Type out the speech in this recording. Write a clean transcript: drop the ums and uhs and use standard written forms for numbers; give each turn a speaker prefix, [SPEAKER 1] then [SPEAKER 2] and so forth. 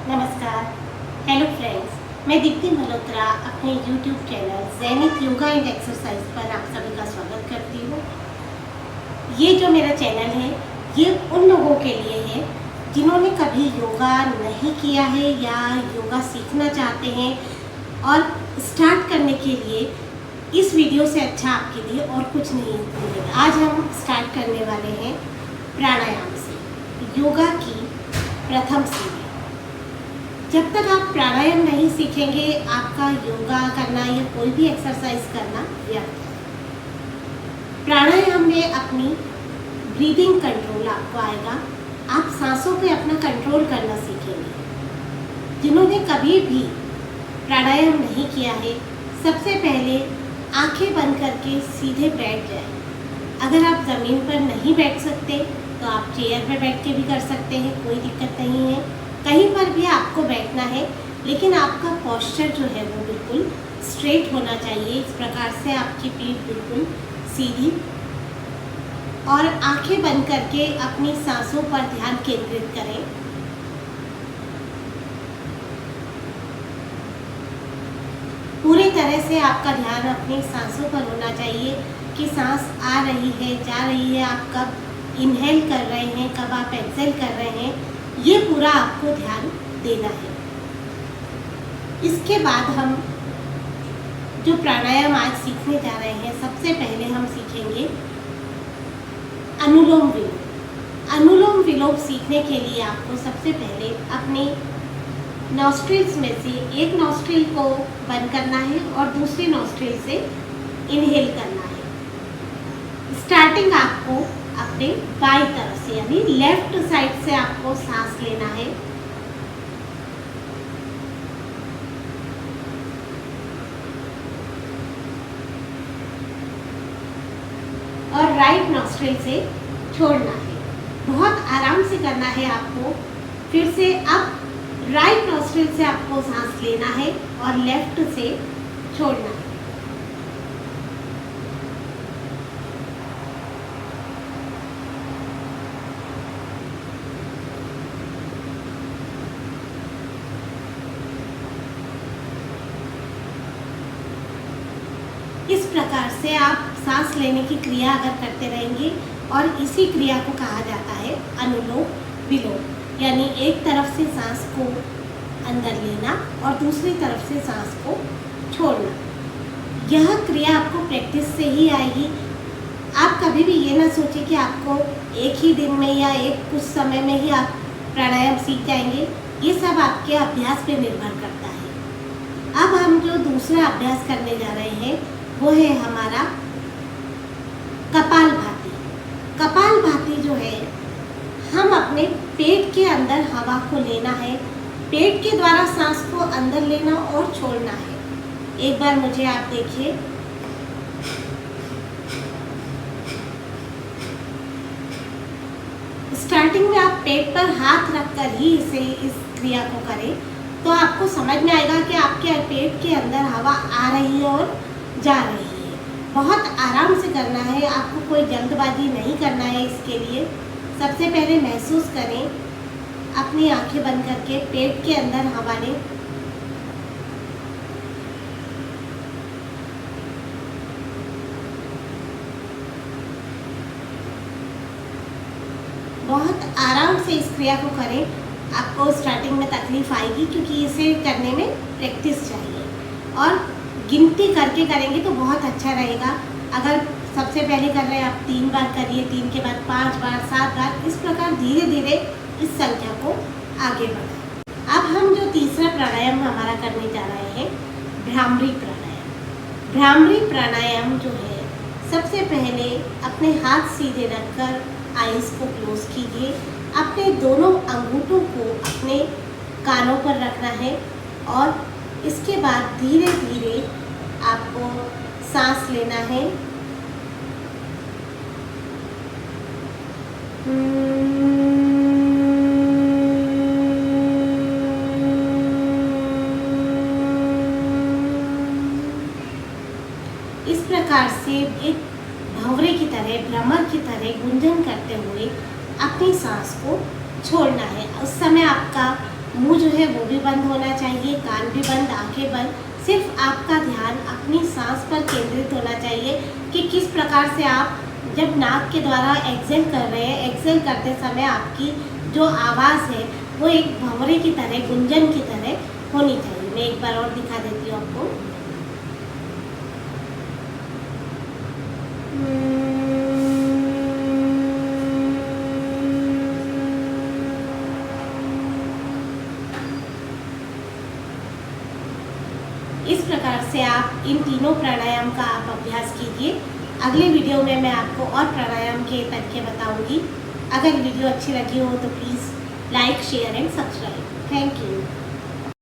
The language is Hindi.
[SPEAKER 1] नमस्कार। हेलो फ्रेंड्स, मैं दीप्ति मल्होत्रा अपने यूट्यूब चैनल ज़ैनिक योगा एंड एक्सरसाइज पर आप सभी का स्वागत करती हूँ। ये जो मेरा चैनल है ये उन लोगों के लिए है जिन्होंने कभी योगा नहीं किया है या योगा सीखना चाहते हैं और स्टार्ट करने के लिए इस वीडियो से अच्छा आपके लिए और कुछ नहीं मिलेगा। आज हम स्टार्ट करने वाले हैं प्राणायाम से, योगा की प्रथम सीढ़ी। जब तक आप प्राणायाम नहीं सीखेंगे आपका योगा करना या कोई भी एक्सरसाइज करना व्यर्थ है। प्राणायाम में अपनी ब्रीदिंग कंट्रोल आपको आएगा, आप सांसों पे अपना कंट्रोल करना सीखेंगे। जिन्होंने कभी भी प्राणायाम नहीं किया है, सबसे पहले आंखें बंद करके सीधे बैठ जाएं। अगर आप ज़मीन पर नहीं बैठ सकते तो आप चेयर पर बैठ के भी कर सकते हैं, कोई दिक्कत नहीं है। कहीं पर भी आपको बैठना है, लेकिन आपका पोस्चर जो है वो बिल्कुल स्ट्रेट होना चाहिए। इस प्रकार से आपकी पीठ बिल्कुल सीधी, और आंखें बंद करके अपनी सांसों पर ध्यान केंद्रित करें। पूरी तरह से आपका ध्यान अपनी सांसों पर होना चाहिए कि सांस आ रही है, जा रही है, आप कब इनहेल कर रहे हैं, कब आप एक्सहेल कर रहे हैं, ये पूरा आपको ध्यान देना है। इसके बाद हम जो प्राणायाम आज सीखने जा रहे हैं, सबसे पहले हम सीखेंगे अनुलोम विलोम। अनुलोम विलोम सीखने के लिए आपको सबसे पहले अपने नॉस्ट्रिल्स में से एक नॉस्ट्रिल को बंद करना है और दूसरी नॉस्ट्रिल से इनहेल करना है। स्टार्टिंग आपको अपने बाईं तरफ से यानी लेफ्ट साइड से आपको सांस लेना है और राइट नॉस्ट्रिल से छोड़ना है। बहुत आराम से करना है आपको। फिर से अब राइट नॉस्ट्रिल से आपको सांस लेना है और लेफ्ट से छोड़ना है। इस प्रकार से आप सांस लेने की क्रिया अगर करते रहेंगे, और इसी क्रिया को कहा जाता है अनुलोम विलोम, यानी एक तरफ से सांस को अंदर लेना और दूसरी तरफ से सांस को छोड़ना। यह क्रिया आपको प्रैक्टिस से ही आएगी। आप कभी भी ये ना सोचें कि आपको एक ही दिन में या एक कुछ समय में ही आप प्राणायाम सीख जाएंगे। ये सब आपके अभ्यास पे निर्भर करता है। अब हम जो दूसरा अभ्यास करने जा रहे हैं वो है हमारा कपालभाति। कपालभाति जो है, हम अपने पेट के अंदर हवा को लेना है, पेट के द्वारा सांस को अंदर लेना और छोड़ना है। एक बार मुझे आप देखिए। स्टार्टिंग में आप पेट पर हाथ रखकर ही इस क्रिया को करें तो आपको समझ में आएगा कि आपके पेट के अंदर हवा आ रही है और जा रही है। बहुत आराम से करना है, आपको कोई जल्दबाजी नहीं करना है। इसके लिए सबसे पहले महसूस करें, अपनी आंखें बंद करके पेट के अंदर हवा लें। बहुत आराम से इस क्रिया को करें। आपको स्टार्टिंग में तकलीफ आएगी क्योंकि इसे करने में प्रैक्टिस चाहिए, और गिनती करके करेंगे तो बहुत अच्छा रहेगा। अगर सबसे पहले कर रहे हैं आप 3 बार करिए, 3 के बाद 5 बार, 7 बार, इस प्रकार धीरे धीरे इस संख्या को आगे बढ़ाएं। अब हम जो तीसरा प्राणायाम हमारा करने जा रहे हैं, भ्रामरी प्राणायाम। भ्रामरी प्राणायाम जो है, सबसे पहले अपने हाथ सीधे रखकर आईज को क्लोज कीजिए। अपने दोनों अंगूठों को अपने कानों पर रखना है और इसके बाद धीरे धीरे आपको सांस लेना है। इस प्रकार से एक भंवरे की तरह, भ्रमर की तरह गुंजन करते हुए अपनी सांस को छोड़ना है। उस समय आपका मुंह जो है वो भी बंद होना चाहिए, कान भी बंद, आंखें बंद। सिर्फ आपका ध्यान अपनी सांस पर केंद्रित होना चाहिए कि किस प्रकार से आप जब नाक के द्वारा एक्सेल कर रहे हैं, एक्सेल करते समय आपकी जो आवाज़ है वो एक भंवरे की तरह, गुंजन की तरह होनी चाहिए। मैं एक बार और दिखा देती हूँ आपको। इस प्रकार से आप इन तीनों प्राणायाम का आप अभ्यास कीजिए। अगले वीडियो में मैं आपको और प्राणायाम के तरीके बताऊंगी। अगर वीडियो अच्छी लगी हो तो please like, share and subscribe. Thank you.